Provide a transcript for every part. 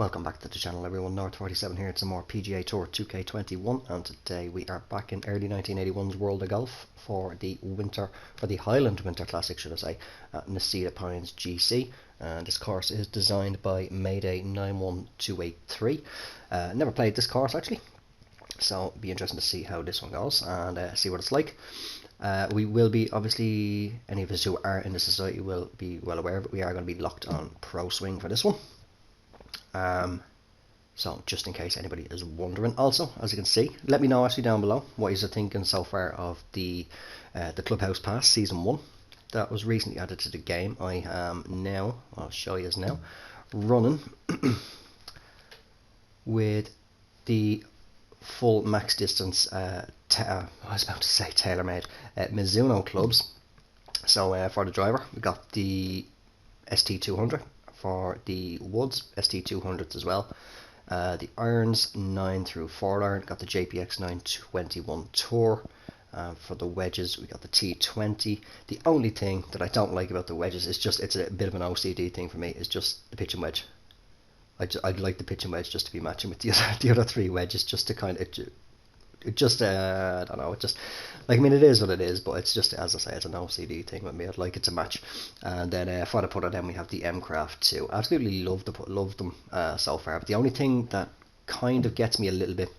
Welcome back to the channel everyone, North47 here. It's some more PGA Tour 2K21 and today we are back in early 1981's World of Golf for the Highland Winter Classic, should I say, at Necedah Pines GC. And this course is designed by Mayday 91283. Never played this course actually, so it'll be interesting to see how this one goes and see what it's like. We will be, obviously, any of us who are in the society will be well aware, but we are going to be locked on Pro Swing for this one. So just in case anybody is wondering, also, as you can see, let me know actually down below what you're thinking so far of the Clubhouse Pass Season 1 that was recently added to the game. I am now, I'll show you now, running with the full max distance, I was about to say TaylorMade, Mizuno clubs. So for the driver, we got the ST200. For the woods, ST200s as well. The irons, 9 through 4 iron, got the JPX 921 Tour. For the wedges, we got the T20. The only thing that I don't like about the wedges is just, it's a bit of an OCD thing for me, is just the pitching wedge. I'd like the pitching wedge just to be matching with the other three wedges, just to kind of, I don't know, it just, like, I mean, it is what it is, but it's just, as I say, it's an OCD thing with me. I'd like it to match. And then for the putter, then we have the M Craft 2. Absolutely love them so far, but the only thing that kind of gets me a little bit,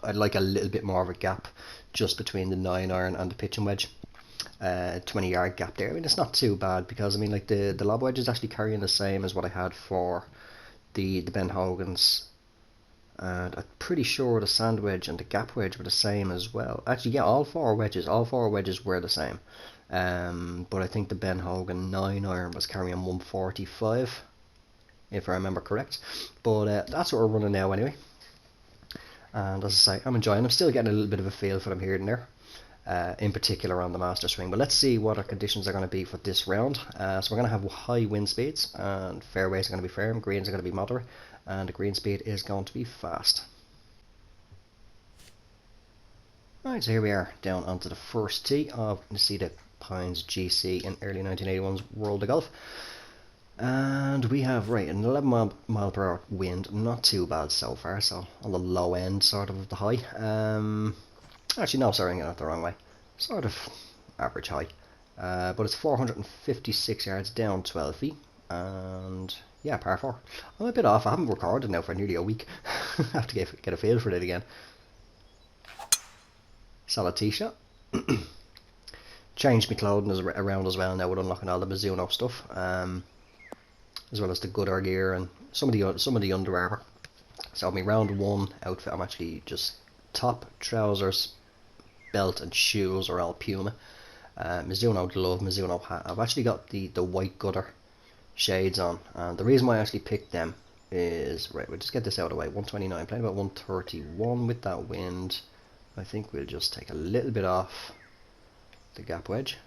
I'd like a little bit more of a gap just between the 9 iron and the pitching wedge. 20-yard gap there. I mean, it's not too bad, because I mean, like, the lob wedge is actually carrying the same as what I had for the Ben Hogan's. And I'm pretty sure the sand wedge and the gap wedge were the same as well. Actually, yeah, all four wedges were the same. But I think the Ben Hogan 9 iron was carrying 145, if I remember correct. But that's what we're running now anyway. And as I say, I'm enjoying. I'm still getting a little bit of a feel for them here and there, in particular on the master swing. But let's see what our conditions are going to be for this round. So we're going to have high wind speeds, and fairways are going to be firm, greens are going to be moderate, and the green speed is going to be fast. Right, so here we are down onto the first tee of Necedah Pines GC in early 1981's World of Golf. And we have, right, an 11 mile per hour wind, not too bad so far, so on the low end sort of the high. Actually no, sorry, I'm getting it the wrong way. Sort of average high. But it's 456 yards down 12 feet, and yeah, par 4. I'm a bit off. I haven't recorded now for nearly a week. I have to get a feel for it again. Solid tee shot. Changed my clothing around as well now with unlocking all the Mizuno stuff, as well as the Goodyear gear and some of the Under Armour. So my round 1 outfit, I'm actually just top, trousers, belt and shoes are all Puma. Mizuno glove, Mizuno hat. I've actually got the white Goodyear shades on, and the reason why I actually picked them is, right, we'll just get this out of the way. 129, playing about 131 with that wind. I think we'll just take a little bit off the gap wedge.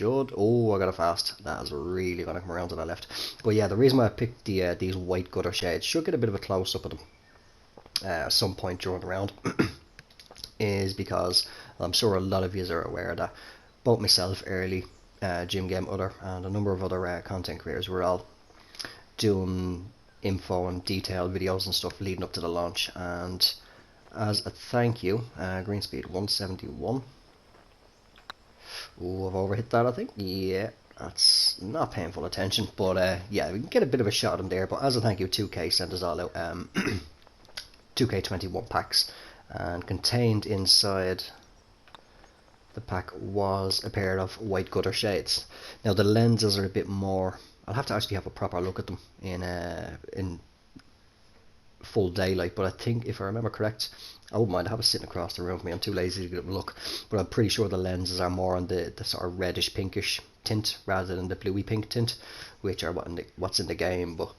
Oh, I got it fast. That is really going to come around to the left. But yeah, the reason why I picked these white Goodyear shades, should get a bit of a close up of them at some point during the round, is because I'm sure a lot of you are aware that both myself, Early, Jim Game, and a number of other content creators were all doing info and detailed videos and stuff leading up to the launch. And as a thank you, green speed 171. Oh, I've overhit that, I think. Yeah, that's not paying full attention, but yeah, we can get a bit of a shot of them there. But as a thank you, 2K sent us all out 2K21 packs, and contained inside the pack was a pair of white Goodyear shades. Now the lenses are a bit more, I'll have to actually have a proper look at them in full daylight, but I think if I remember correct, I wouldn't mind, I have it sitting across the room from me, I'm too lazy to get a look, but I'm pretty sure the lenses are more on the sort of reddish pinkish tint rather than the bluey pink tint, which are what's in the game. But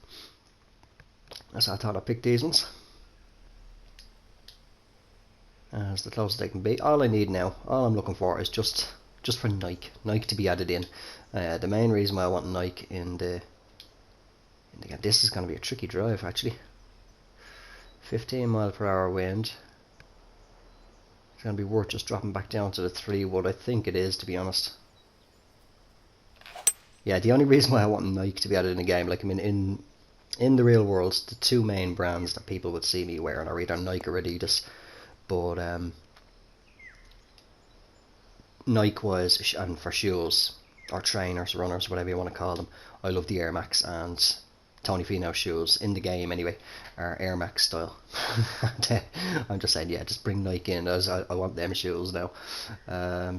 that's how I thought I'd pick these ones. As the closest they can be. All I need now, all I'm looking for is just for Nike to be added in. The main reason why I want Nike in the this is going to be a tricky drive actually. 15 mile per hour wind. It's going to be worth just dropping back down to the 3 wood. I think it is, to be honest. Yeah, the only reason why I want Nike to be added in the game, like I mean, in the real world, the two main brands that people would see me wearing are either Nike or Adidas. But Nike wise, and for shoes or trainers, runners, whatever you want to call them, I love the Air Max, and Tony Finau shoes in the game anyway are Air Max style. I'm just saying, yeah, just bring Nike in, as I want them shoes now.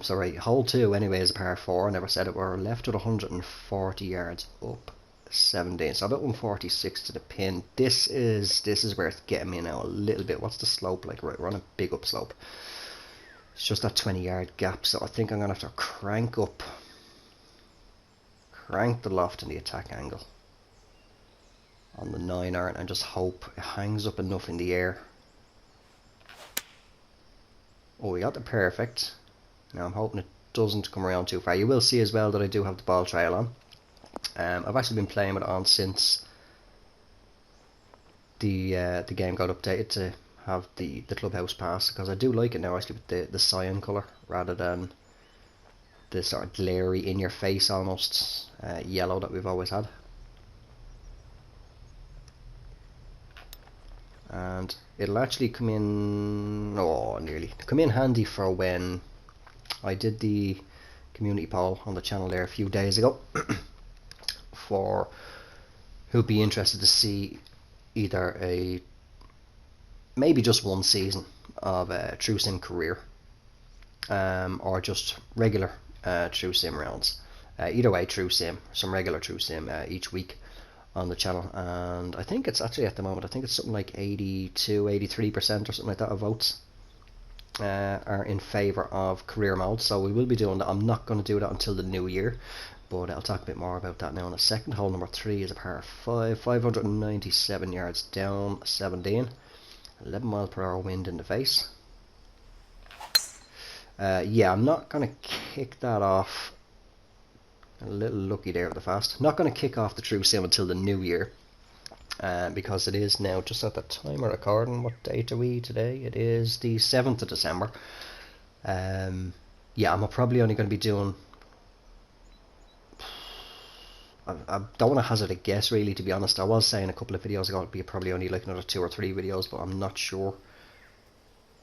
So right, hole 2 anyway is a par 4. I never said it. We're left with 140 yards up 17, so about 146 to the pin. This is where it's getting me now a little bit. What's the slope like? Right, we're on a big upslope. It's just that 20-yard gap, so I think I'm gonna have to crank the loft and the attack angle on the 9-iron and just hope it hangs up enough in the air. Oh, we got the perfect. Now I'm hoping it doesn't come around too far. You will see as well that I do have the ball trail on. I've actually been playing with it on since the game got updated to have the clubhouse pass, because I do like it now actually with the cyan colour rather than the sort of glary in your face almost yellow that we've always had. And it'll actually come in, nearly come in handy for when I did the community poll on the channel there a few days ago for who'd be interested to see either maybe just one season of a True Sim career, or just regular True Sim rounds. Either way, True Sim, some regular True Sim each week on the channel. And I think it's actually at the moment, I think it's something like 82-83% or something like that of votes are in favour of career mode. So we will be doing that. I'm not going to do that until the new year, but I'll talk a bit more about that now in a second. Hole number 3 is a par 5, 597 yards down 17, 11 miles per hour wind in the face. Yeah, I'm not going to kick that off. A little lucky there with the fast. Not going to kick off the True Sim until the new year, because it is now just at the time of recording. What date are we today? It is the 7th of December. Yeah, I'm probably only going to be doing... I don't want to hazard a guess really, to be honest. I was saying a couple of videos ago it'd be probably only like another 2 or 3 videos, but I'm not sure.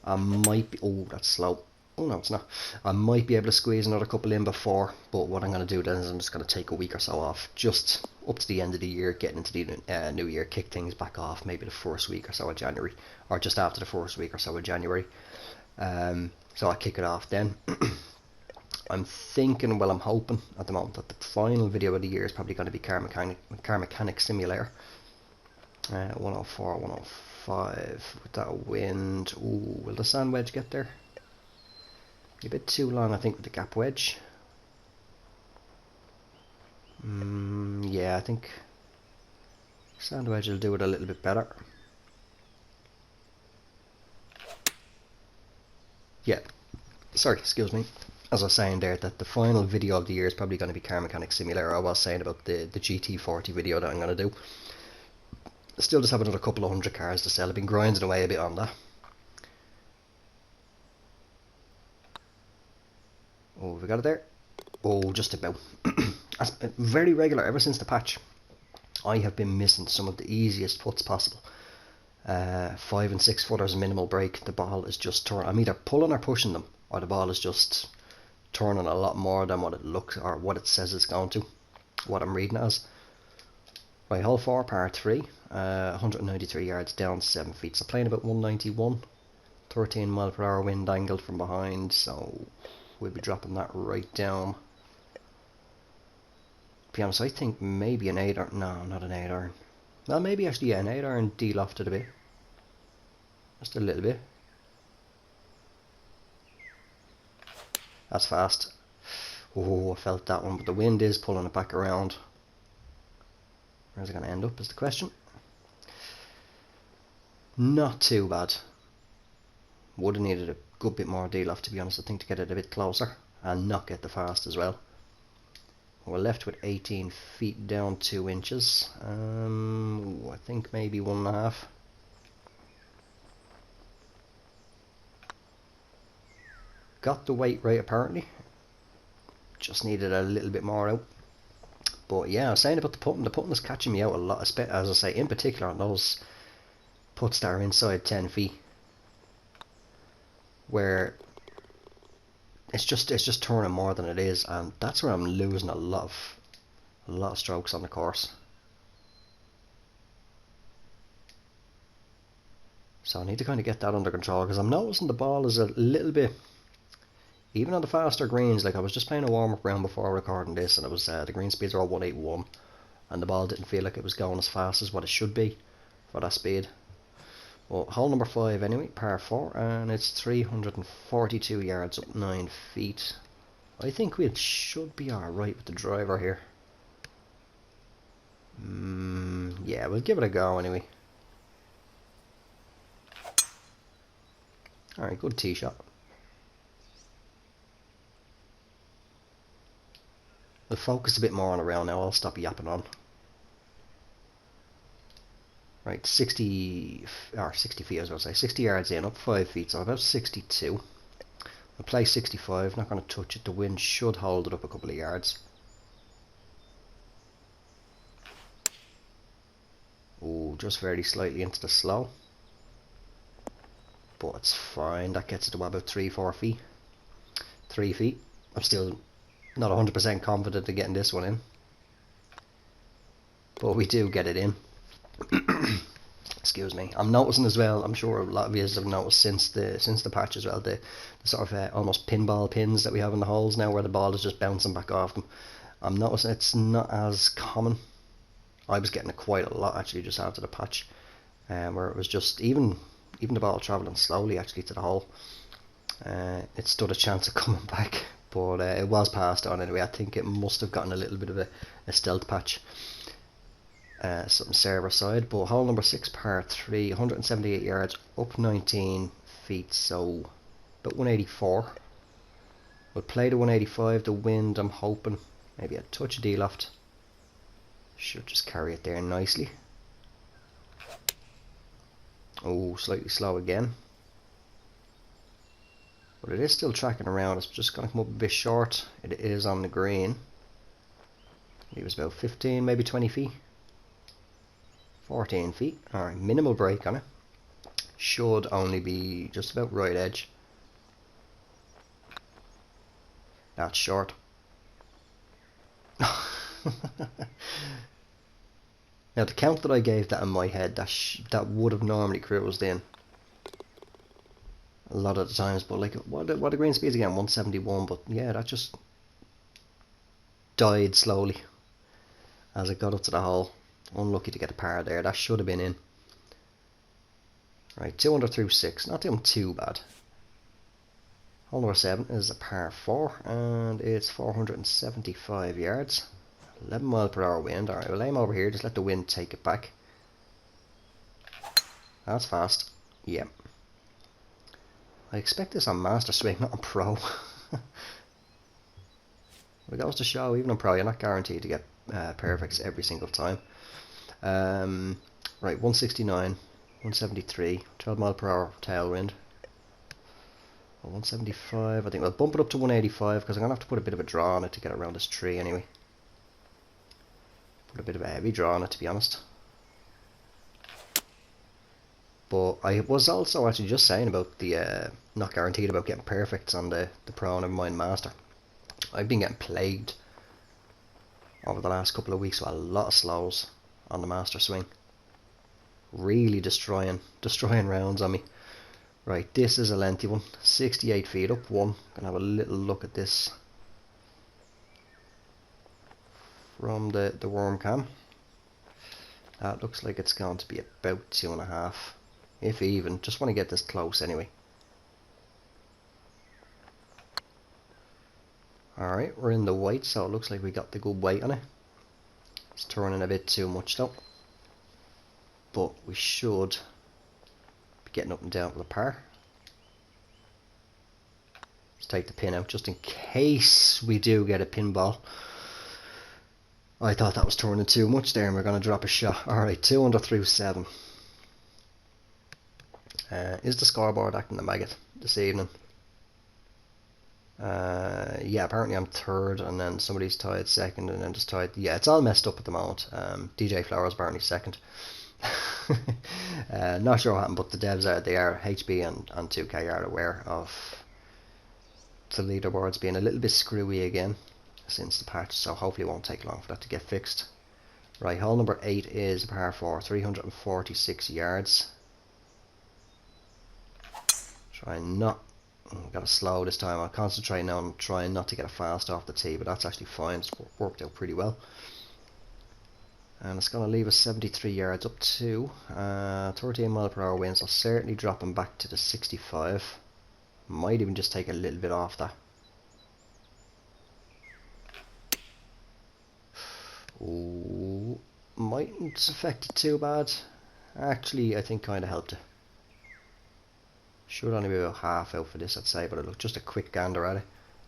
I might be... Oh, that's slow. Oh no, it's not. I might be able to squeeze another couple in before, but what I'm going to do then is I'm just going to take a week or so off, just up to the end of the year, getting into the new year, kick things back off, maybe the first week or so of January, or just after the first week or so of January. So I'll kick it off then. I'm thinking, well, I'm hoping at the moment that the final video of the year is probably going to be Car Mechanic Simulator. 104, 105 with that wind. Ooh, will the sand wedge get there? A bit too long, I think, with the gap wedge. Yeah, I think sand wedge will do it a little bit better. Yeah, sorry, excuse me. As I was saying there, that the final video of the year is probably going to be Car Mechanic Simulator. I was saying about the GT40 video that I'm going to do. Still just have another couple of 100 cars to sell. I've been grinding away a bit on that. Oh, we got it there. Oh, just about. That's very regular ever since the patch. I have been missing some of the easiest putts possible. 5 and 6 footers minimal break. The ball is just turning. I'm either pulling or pushing them, or the ball is just turning a lot more than what it looks or what it says it's going to. What I'm reading it as. Right, hole 4, par 3. 193 yards down 7 feet. So playing about 191. 13 mile per hour wind angle from behind. So we'll be dropping that right down. To be honest, I think maybe an 8 iron. No, not an 8 iron. Well, maybe actually, yeah, an 8 iron de-lofted a bit. Just a little bit. That's fast. Oh, I felt that one, but the wind is pulling it back around. Where's it going to end up is the question. Not too bad. Would have needed a good bit more de-loft, to be honest, I think, to get it a bit closer and not get the fast as well. We're left with 18 feet down 2 inches. I think maybe 1.5. Got the weight right apparently. Just needed a little bit more out. But yeah, I was saying about the putting. The putting is catching me out a lot, as I say, in particular on those putts that are inside 10 feet, where it's just turning more than it is, and that's where I'm losing a lot of strokes on the course. So I need to kind of get that under control, because I'm noticing the ball is a little bit, even on the faster greens. Like, I was just playing a warm-up round before recording this, and it was the green speeds were all 181, and the ball didn't feel like it was going as fast as what it should be for that speed. Well, hole number 5 anyway, par 4, and it's 342 yards up 9 feet. I think we should be alright with the driver here. Yeah, we'll give it a go anyway. Alright, good tee shot. We'll focus a bit more on the round now. I'll stop yapping on. Right, 60 feet, I was going to say. 60 yards in, up 5 feet, so about 62. I'll play 65, not going to touch it. The wind should hold it up a couple of yards. Oh, just very slightly into the slow. But it's fine, that gets it to about 3-4 feet. 3 feet. I'm still not 100% confident in getting this one in. But we do get it in. Excuse me. I'm noticing as well, I'm sure a lot of you have noticed since the patch as well, the sort of almost pinball pins that we have in the holes now, where the ball is just bouncing back off them. I'm noticing it's not as common. I was getting it quite a lot actually just after the patch, where it was just even the ball travelling slowly actually to the hole. It stood a chance of coming back, but it was passed on anyway. I think it must have gotten a little bit of a stealth patch. Something server side. But hole number 6, par 3, 178 yards, up 19 feet, so about 184. We'll play the 185. The wind, I'm hoping maybe a touch of D-loft. Should just carry it there nicely. Oh, slightly slow again. But it is still tracking around. It's just going to come up a bit short. It is on the green. It was about 15, maybe 20 feet. 14 feet. Alright, minimal break on it. Should only be just about right edge. That's short. Now the count that I gave that in my head, that would have normally cruised in a lot of the times, but like what the green speeds again, 171, but yeah, that just died slowly as it got up to the hole. Unlucky to get a par there. That should have been in. Right, 2 under through 6, not doing too bad. Hole number 7 is a par 4 and it's 475 yards. 11 mile per hour wind. Alright, we'll aim over here, just let the wind take it back. That's fast. Yep. I expect this on Master Swing, not on Pro. It goes to show, even on Pro, you're not guaranteed to get perfects every single time. Right, 169, 173, 12 mile per hour tailwind. 175, I think we'll bump it up to 185 because I'm going to have to put a bit of a draw on it to get around this tree anyway. Put a bit of a heavy draw on it, to be honest. But I was also actually just saying about the not guaranteed about getting perfects on the Pro, never mind Master. I've been getting plagued over the last couple of weeks with a lot of slows on the Master Swing. Really destroying rounds on me. Right, this is a lengthy one. 68 feet up 1. Gonna have a little look at this from the worm cam. That looks like it's going to be about 2.5, if even. Just want to get this close anyway. Alright, we're in the white, so it looks like we got the good weight on it. It's turning a bit too much though. But we should be getting up and down to the par. Let's take the pin out just in case we do get a pinball. I thought that was turning too much there and we're going to drop a shot. Alright, 2 under through 7. Is the scoreboard acting the maggot this evening? Yeah, apparently I'm third, and then somebody's tied second, and then just tied. Yeah, it's all messed up at the moment. DJ Flowers apparently second. Not sure what happened, but the devs are HB and 2K are aware of the leaderboards being a little bit screwy again since the patch, so hopefully it won't take long for that to get fixed. Right, hole number 8 is a par 4, 346 yards. Try not. Got to slow this time. I'll concentrate now on trying not to get it fast off the tee, but that's actually fine. It's worked out pretty well. And it's going to leave us 73 yards up to 13 mile per hour winds. I'll certainly drop him back to the 65. Might even just take a little bit off that. Ooh, mightn't affect it too bad. Actually, I think kind of helped it. Should only be about half out for this, I'd say, but it looked just a quick gander at it.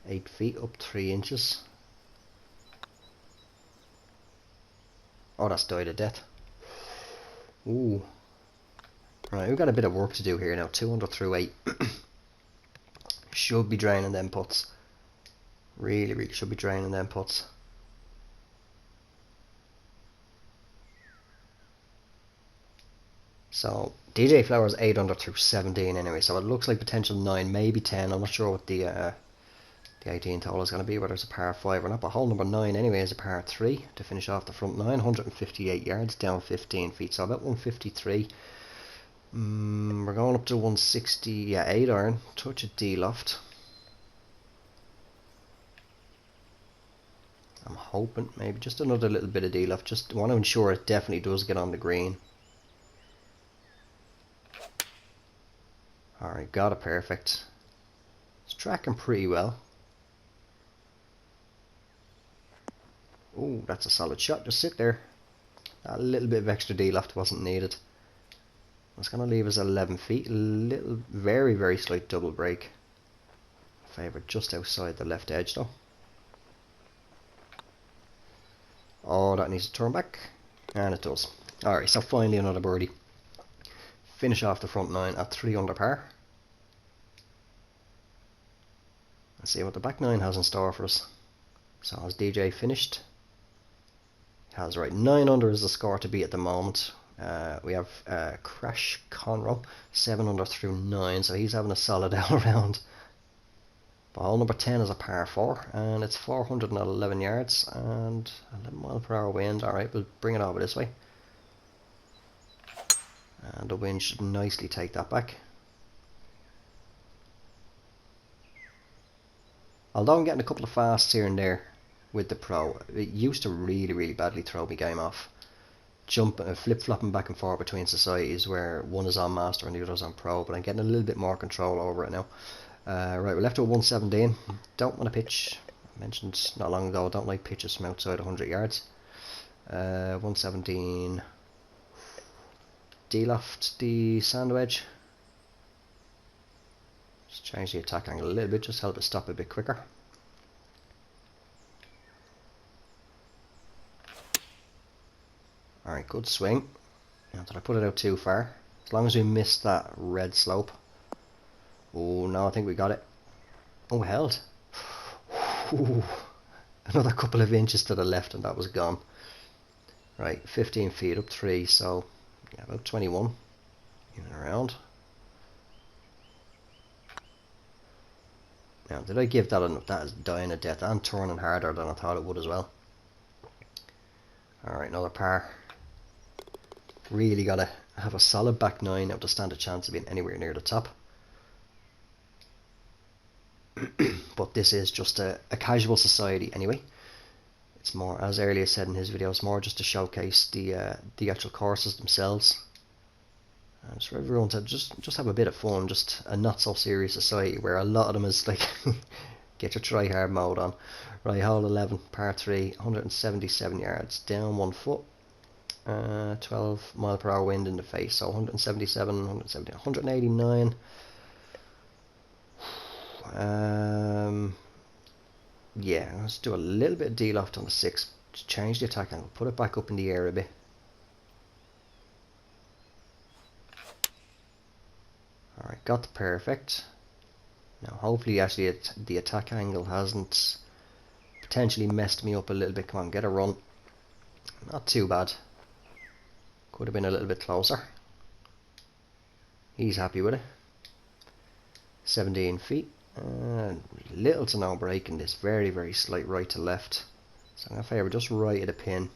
8 feet up 3 inches. Oh, that's died a death. Ooh. Right, we've got a bit of work to do here now. 200 through 8. Should be draining them putts. Really should be draining them putts. So DJ Flowers 8 under through 17 anyway, so it looks like potential 9, maybe 10. I'm not sure what the 18th hole is going to be, whether it's a par 5 or not, but hole number 9 anyway is a par 3 to finish off the front 9, 158 yards, down 15 feet, so about 153. We're going up to 160, yeah, 8 iron, touch of D loft. I'm hoping maybe just another little bit of D loft, just want to ensure it definitely does get on the green. Alright, got it perfect. It's tracking pretty well. Oh, that's a solid shot. Just sit there. A little bit of extra D loft wasn't needed. It's going to leave us 11 feet. A little, very slight double break. Favour just outside the left edge though. Oh, that needs to turn back. And it does. Alright, so finally another birdie. Finish off the front 9 at 3 under par. Let's see what the back 9 has in store for us. So has DJ finished? Has right 9 under is the score to beat at the moment. We have Crash Conroe 7 under through 9, so he's having a solid all round. But hole number 10 is a par 4 and it's 411 yards and 11 mile per hour wind. Alright, we'll bring it over this way. And the wind should nicely take that back. Although I'm getting a couple of fasts here and there with the Pro, it used to really badly throw my game off. Jumping, flip-flopping back and forth between societies where one is on Master and the other is on Pro, but I'm getting a little bit more control over it now. Right, we're left with 117. Don't want to pitch. I mentioned not long ago, I don't like pitches from outside 100 yards. 117. D-loft the sand wedge. Just change the attack angle a little bit, just help it stop a bit quicker. Alright, good swing. Now, did I put it out too far? As long as we missed that red slope. Oh no, I think we got it. Oh, held. Ooh, another couple of inches to the left and that was gone. Right, 15 feet up 3, so yeah, about 21 in and around. Now, did I give that enough? That is dying a death and turning harder than I thought it would as well. Alright, another par. Really gotta have a solid back 9 now to stand a chance of being anywhere near the top. But this is just a casual society anyway. It's more, as earlier said in his video, it's more just to showcase the actual courses themselves. And it's for everyone to just have a bit of fun, just a not so serious society where a lot of them is like get your try hard mode on. Right, hole 11, par 3, 177 yards, down 1 foot, 12 mile per hour wind in the face, so 177, 170, 189. Yeah, let's do a little bit of D-loft on the 6, just change the attack angle, put it back up in the air a bit. Alright, got the perfect. Now hopefully actually the attack angle hasn't potentially messed me up a little bit. Come on, get a run. Not too bad. Could have been a little bit closer. He's happy with it. 17 feet. Little to no break in this. Very, very slight right to left. So I'm going to favour just right of the pin.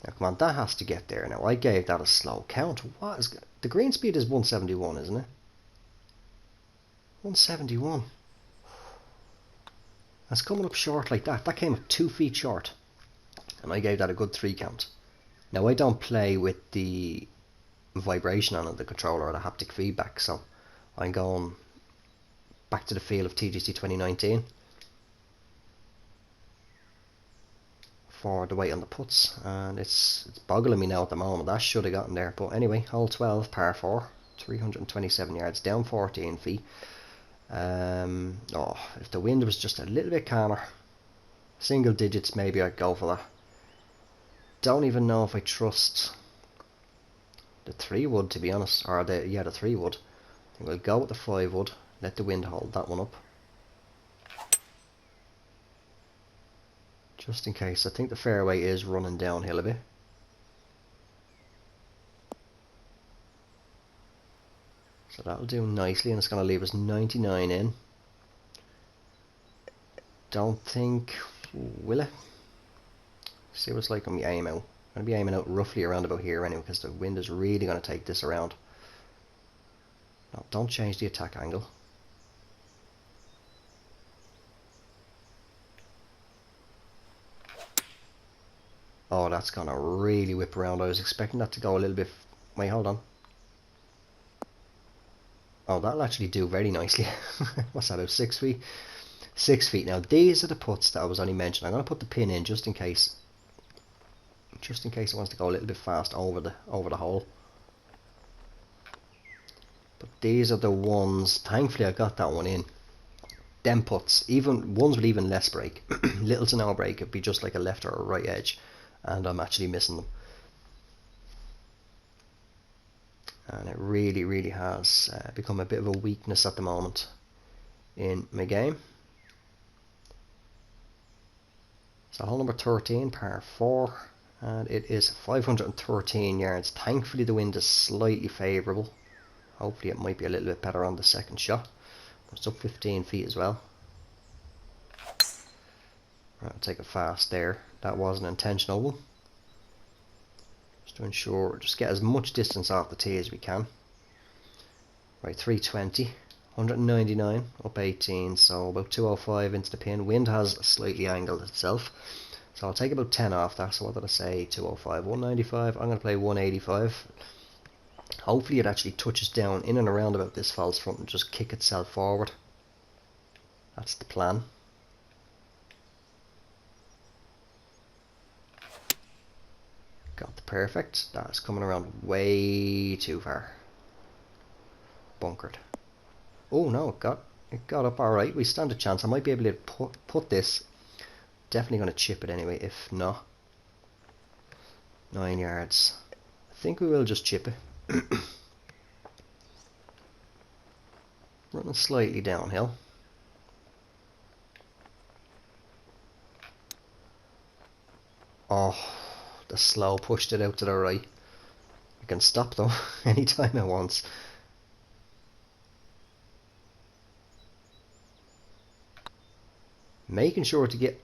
Now come on, that has to get there. Now I gave that a slow count. What is the green speed is 171, isn't it? 171. That's coming up short like that. That came up 2 feet short. And I gave that a good 3 count. Now I don't play with the vibration on the controller or the haptic feedback, so I'm going back to the feel of TGC 2019 for the weight on the putts, and it's boggling me now at the moment. That should have gotten there, but anyway, hole 12, par 4, 327 yards, down 14 feet. If the wind was just a little bit calmer, single digits, maybe I'd go for that. Don't even know if I trust the 3 wood, to be honest, or the 3 wood. I think we'll go with the 5 wood, let the wind hold that one up. Just in case. I think the fairway is running downhill a bit. So that'll do nicely, and it's going to leave us 99 in. Don't think, will it? See what it's like when we aim out. I'm going to be aiming out roughly around about here anyway, because the wind is really going to take this around. No, don't change the attack angle. Oh, that's going to really whip around. I was expecting that to go a little bit... Wait, hold on. Oh, that'll actually do very nicely. What's that, about 6 feet? 6 feet. Now, these are the putts that I was only mentioning. I'm going to put the pin in just in case. Just in case it wants to go a little bit fast over the hole. But these are the ones. Thankfully, I got that one in. Them putts, even ones with even less break, little to no break, it'd be just like a left or a right edge, and I'm actually missing them. And it really, really has become a bit of a weakness at the moment in my game. So hole number 13, par 4, and it is 513 yards. Thankfully the wind is slightly favourable. Hopefully it might be a little bit better on the second shot. It's up 15 feet as well. Right, I'll take it fast there. That was an intentional one. Just to ensure, just get as much distance off the tee as we can. Right, 320, 199, up 18, so about 205 into the pin. Wind has slightly angled itself, so I'll take about 10 off that. So what did I say? 205, 195. I'm going to play 185. Hopefully it actually touches down in and around about this false front and just kick itself forward. That's the plan. Got the perfect. That's coming around way too far. Bunkered. Oh no, it got up alright. We stand a chance. I might be able to put this. Definitely going to chip it anyway, if not. 9 yards. I think we will just chip it. Running slightly downhill. Oh, the slow pushed it out to the right. I can stop though anytime I want. Making sure to get...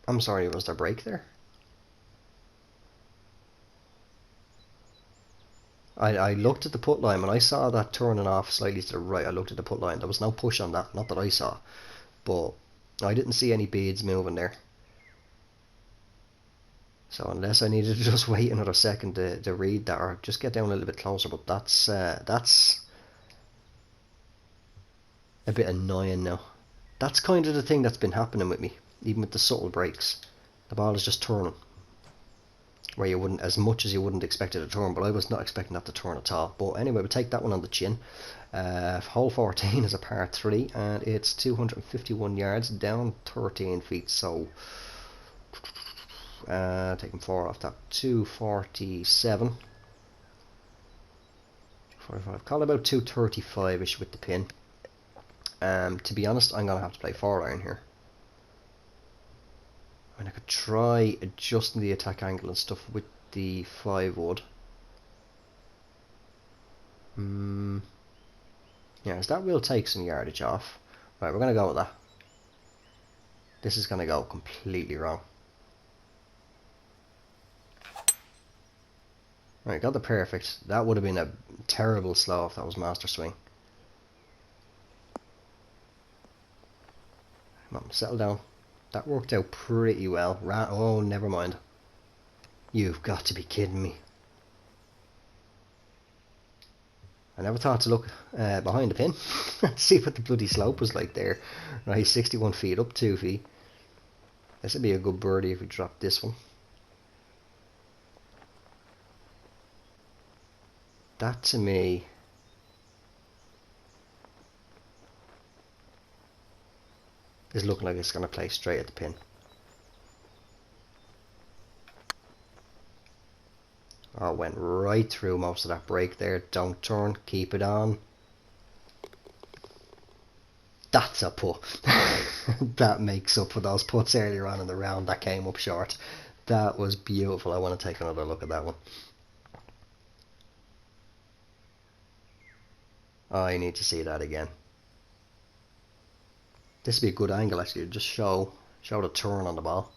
I'm sorry, was there break there? I looked at the put line, when I saw that turning off slightly to the right. I looked at the put line. There was no push on that, not that I saw, but I didn't see any beads moving there. So unless I needed to just wait another second to read that, or just get down a little bit closer, but that's a bit annoying now. That's kind of the thing that's been happening with me, even with the subtle breaks. The ball is just turning where you wouldn't, as much as you wouldn't expect it to turn, but I was not expecting that to turn at all. But anyway, we'll take that one on the chin. Hole 14 is a par 3, and it's 251 yards, down 13 feet, so taking 4 off that. 247. 45. Call it about 235-ish with the pin. To be honest, I'm going to have to play 4-iron here. I mean, I could try adjusting the attack angle and stuff with the 5-wood. Yes, that will take some yardage off. Right, we're going to go with that. This is going to go completely wrong. Right, got the perfect. That would have been a terrible slow if that was master swing. Come on, settle down. That worked out pretty well. Oh, never mind. You've got to be kidding me. I never thought to look behind the pin. See what the bloody slope was like there. Right, 61 feet up 2 feet. This would be a good birdie if we drop this one. That to me is looking like it's going to play straight at the pin. Oh, went right through most of that break there. Don't turn, keep it on. That's a putt. That makes up for those putts earlier on in the round that came up short. That was beautiful. I want to take another look at that one. I need to see that again. This would be a good angle actually, just show the turn on the ball.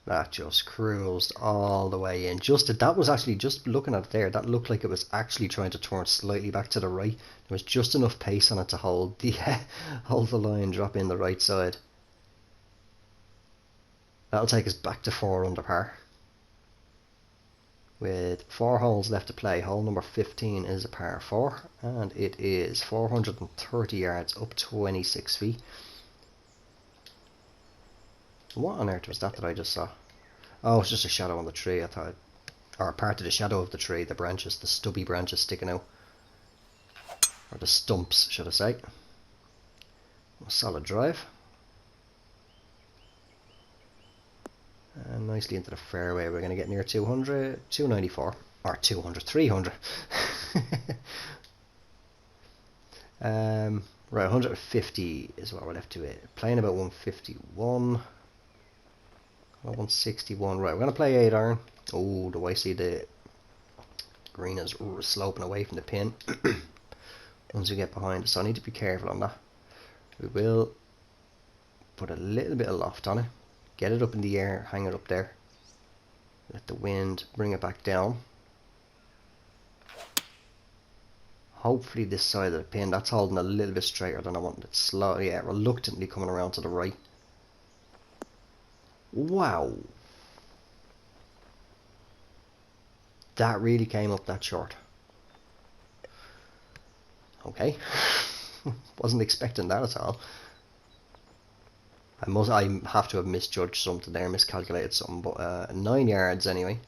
That just cruised all the way in. That was actually, just looking at it there, that looked like it was actually trying to turn slightly back to the right. There was just enough pace on it to hold the line, drop in the right side. That'll take us back to 4 under par. With 4 holes left to play, hole number 15 is a par 4, and it is 430 yards up 26 feet. What on earth was that I just saw? Oh, it's just a shadow on the tree, I thought. Or part of the shadow of the tree, the branches, the stubby branches sticking out. Or the stumps, should I say. A solid drive. And nicely into the fairway. We're going to get near 200, 294. Or 200, 300. Right, 150 is what we're left to it. Playing about 151. 161. Right, we're going to play 8-iron. Oh, do I see the green is sloping away from the pin. Once we get behind it, so I need to be careful on that. We will put a little bit of loft on it. Get it up in the air, hang it up there. Let the wind bring it back down. Hopefully this side of the pin, that's holding a little bit straighter than I want. It's slowly, reluctantly coming around to the right. Wow. That really came up that short. Okay. Wasn't expecting that at all. I have to have misjudged something there, miscalculated something, but 9 yards anyway.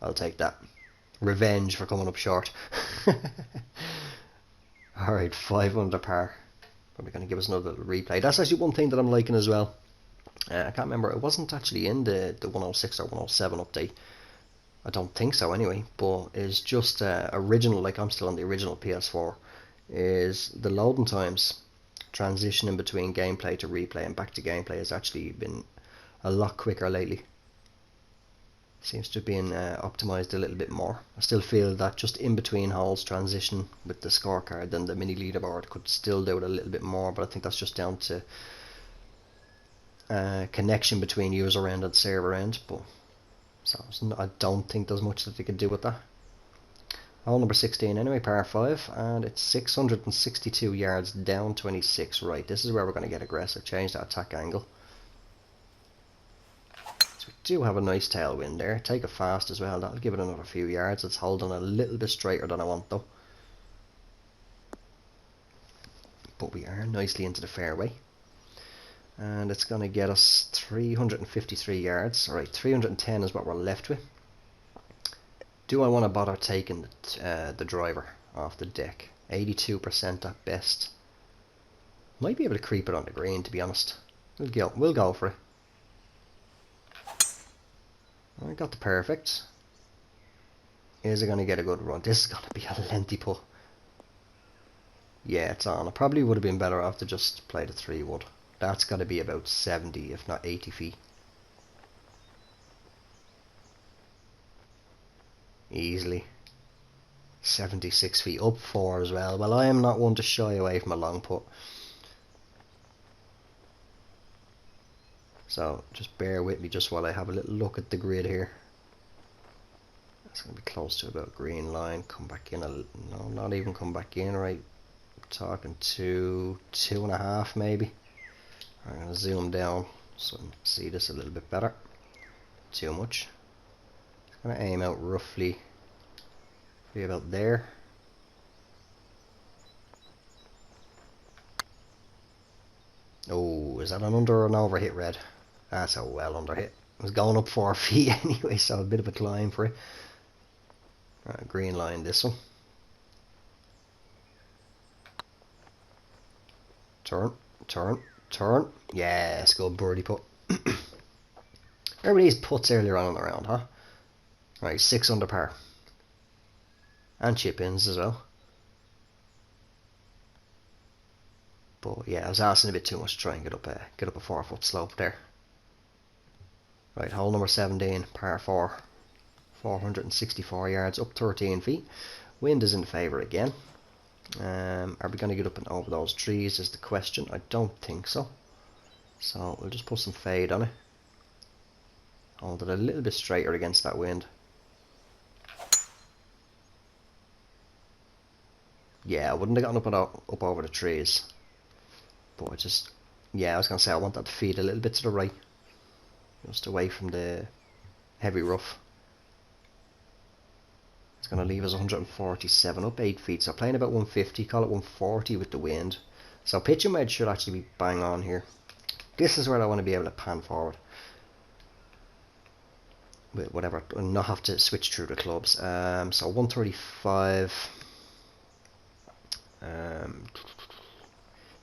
I'll take that. Revenge for coming up short. Alright, 5 under par. Probably going to give us another little replay. That's actually one thing that I'm liking as well. I can't remember, it wasn't actually in the 106 or 107 update. I don't think so anyway, but it's just original, like I'm still on the original PS4, is the loading times, transitioning between gameplay to replay and back to gameplay has actually been a lot quicker lately. Seems to have been optimized a little bit more. I still feel that just in between holes transition with the scorecard and the mini leaderboard could still do it a little bit more, but I think that's just down to connection between user end and server end. But so I don't think there's much that they can do with that. Hole number 16 anyway, par 5, and it's 662 yards down 26. Right, this is where we're going to get aggressive, change that attack angle. So we do have a nice tailwind there, take it fast as well, that'll give it another few yards. It's holding a little bit straighter than I want though. But we are nicely into the fairway. And it's going to get us 353 yards. Alright, 310 is what we're left with. Do I want to bother taking the driver off the deck? 82% at best. Might be able to creep it on the green, to be honest. We'll go for it. I got the perfect. Is it going to get a good run? This is going to be a lengthy putt. Yeah, it's on. I probably would have been better off to just play the 3-wood. That's got to be about 70, if not 80 feet. Easily. 76 feet, up 4 as well. Well, I am not one to shy away from a long putt. So, just bear with me just while I have a little look at the grid here. It's going to be close to about green line. Come back in no, not even come back in, right? Talking to 2.5 maybe. I'm going to zoom down so I can see this a little bit better. Too much. I'm going to aim out roughly about there. Oh, is that an under or an over hit, red? That's a well under hit. It was going up 4 feet anyway, so a bit of a climb for it. Right, green line this one. Turn, turn, turn. Yes, good birdie putt. Remember these putts earlier on in the round, huh? Right, 6 under par. And chip ins as well. But yeah, I was asking a bit too much to try and get up a 4-foot slope there. Right, hole number 17, par 4. 464 yards, up 13 feet. Wind is in favour again. Are we going to get up and over those trees is the question. I don't think so. So we'll just put some fade on it. Hold it a little bit straighter against that wind. Yeah, I wouldn't have gotten up over the trees. But I just, yeah, I was going to say I want that to feed a little bit to the right. Just away from the heavy rough. It's going to leave us 147, up 8 feet. So playing about 150, call it 140 with the wind. So pitching wedge should actually be bang on here. This is where I want to be able to pan forward. With whatever, and not have to switch through the clubs. So 135.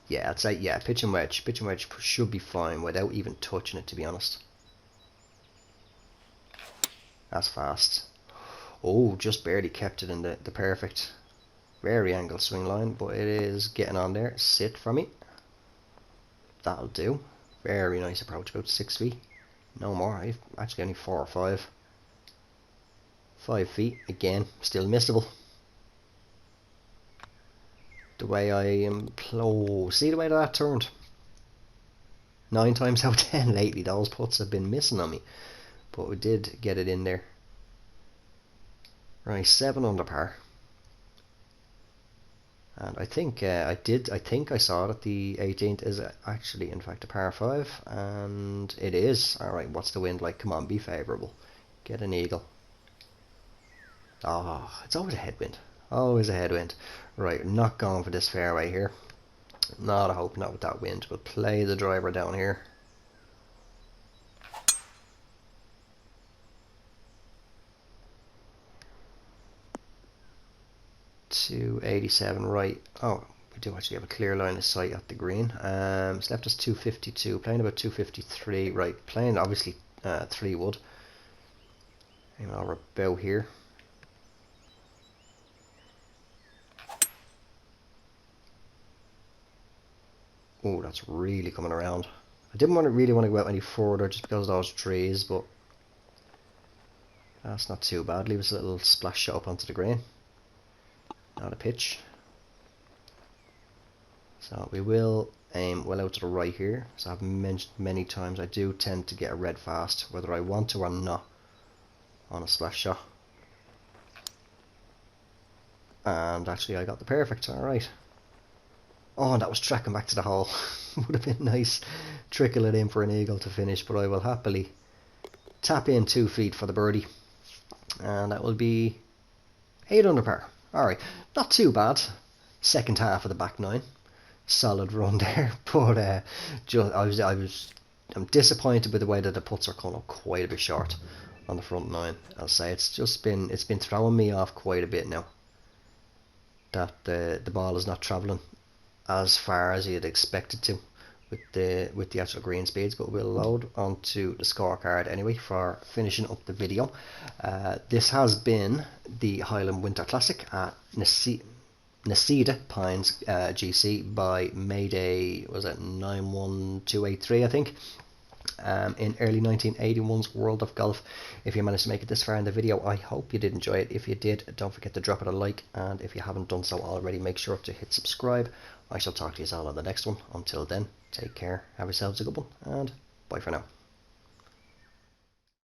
Yeah, I'd say, yeah, pitch and wedge should be fine without even touching it, to be honest. That's fast. Oh, just barely kept it in the perfect, very angled swing line, but it is getting on there. Sit for me. That'll do. Very nice approach, about 6 feet. No more, I've actually only 4 or 5. 5 feet, again, still missable. The way I am, oh, see the way that turned? 9 times out of 10 lately, those putts have been missing on me. But we did get it in there. Right, 7 under par. And I think I think I saw that the 18th is actually, in fact, a par 5. And it is. Alright, what's the wind like? Come on, be favourable. Get an eagle. Oh, it's always a headwind. Always a headwind. Right, not going for this fairway here. Not a hope, not with that wind. We'll play the driver down here. .287, right. Oh, we do actually have a clear line of sight at the green. It's left us 252, playing about 253. Right, playing obviously 3-wood. Aim over about here. Oh, that's really coming around. I didn't really want to go out any further just because of those trees, but that's not too bad. Leave us a little splash shot up onto the green. Not a pitch. So we will aim well out to the right here. So I've mentioned many times I do tend to get a red fast, whether I want to or not, on a splash shot. And actually I got the perfect, alright. Oh, and that was tracking back to the hole. Would have been nice. Trickle it in for an eagle to finish, but I will happily tap in 2 feet for the birdie. And that will be 8 under par. Alright, not too bad. Second half of the back 9. Solid run there. But I'm disappointed with the way that the putts are coming up quite a bit short on the front 9. I'll say it's been throwing me off quite a bit now. That the ball is not travelling as far as you'd expect it to with the actual green speeds, but we'll load onto the scorecard anyway for finishing up the video. This has been the Highland Winter Classic at Necedah Pines GC by Mayday, was it 91283 I think, in early 1981's World of Golf. If you managed to make it this far in the video, I hope you did enjoy it. If you did, don't forget to drop it a like, and if you haven't done so already, make sure to hit subscribe. I shall talk to you all on the next one. Until then, take care, have yourselves a good one, and bye for now.